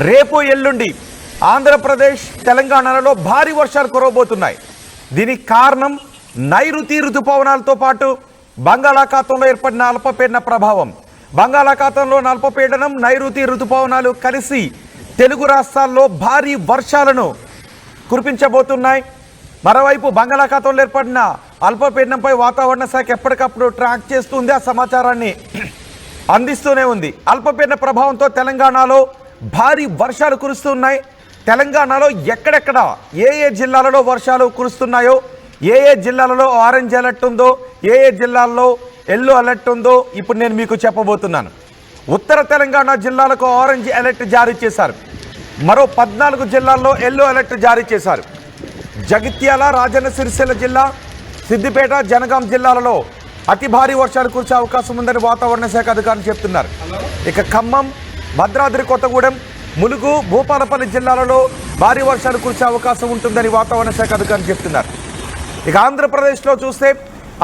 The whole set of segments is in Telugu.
రేపు ఎల్లుండి ఆంధ్రప్రదేశ్ తెలంగాణలో భారీ వర్షాలు కురవబోతున్నాయి. దీనికి కారణం నైరుతి ఋతుపవనాలతో పాటు బంగాళాఖాతంలో ఏర్పడిన అల్పపీడన ప్రభావం. బంగాళాఖాతంలో అల్పపీడనం, నైరుతి ఋతుపవనాలు కలిసి తెలుగు రాష్ట్రాల్లో భారీ వర్షాలను కురిపించబోతున్నాయి. మరోవైపు బంగాళాఖాతంలో ఏర్పడిన అల్పపీడనంపై వాతావరణ శాఖ ఎప్పటికప్పుడు ట్రాక్ చేస్తుంది, ఆ సమాచారాన్ని అందిస్తూనే ఉంది. అల్పపీడన ప్రభావంతో తెలంగాణలో భారీ వర్షాలు కురుస్తున్నాయి. తెలంగాణలో ఎక్కడెక్కడ ఏ జిల్లాలలో వర్షాలు కురుస్తున్నాయో, ఏ జిల్లాలలో ఆరెంజ్ అలర్ట్ ఉందో, ఏ జిల్లాల్లో ఎల్లో అలర్ట్ ఉందో ఇప్పుడు నేను మీకు చెప్పబోతున్నాను. ఉత్తర తెలంగాణ జిల్లాలకు ఆరెంజ్ అలర్ట్ జారీ చేశారు. మరో 14 జిల్లాల్లో ఎల్లో అలర్ట్ జారీ చేశారు. జగిత్యాల, రాజన్న సిరిసిల్ల జిల్లా, సిద్దిపేట, జనగాం జిల్లాలలో అతి భారీ వర్షాలు కురిసే అవకాశం ఉందని వాతావరణ శాఖ అధికారులు చెప్తున్నారు. ఇక ఖమ్మం, భద్రాద్రి కొత్తగూడెం, ములుగు, భూపాలపల్లి జిల్లాలలో భారీ వర్షాలు కురిసే అవకాశం ఉంటుందని వాతావరణ శాఖ అధికారులు చెప్తున్నారు. ఇక ఆంధ్రప్రదేశ్లో చూస్తే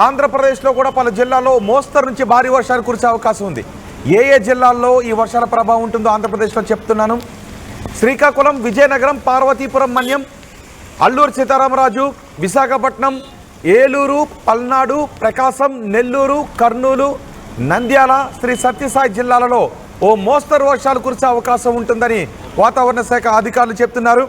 ఆంధ్రప్రదేశ్లో కూడా పలు జిల్లాల్లో మోస్తరు నుంచి భారీ వర్షాలు కురిసే అవకాశం ఉంది. ఏ జిల్లాల్లో ఈ వర్షాల ప్రభావం ఉంటుందో ఆంధ్రప్రదేశ్లో చెప్తున్నాను. శ్రీకాకుళం, విజయనగరం, పార్వతీపురం మన్యం, అల్లూరు సీతారామరాజు, విశాఖపట్నం, ఏలూరు, పల్నాడు, ప్రకాశం, నెల్లూరు, కర్నూలు, నంద్యాల, శ్రీ సత్యసాయి జిల్లాలలో ఓ మోస్తరు వర్షాలు కురిసే అవకాశం ఉంటుందని వాతావరణ శాఖ అధికారులు చెప్తున్నారు.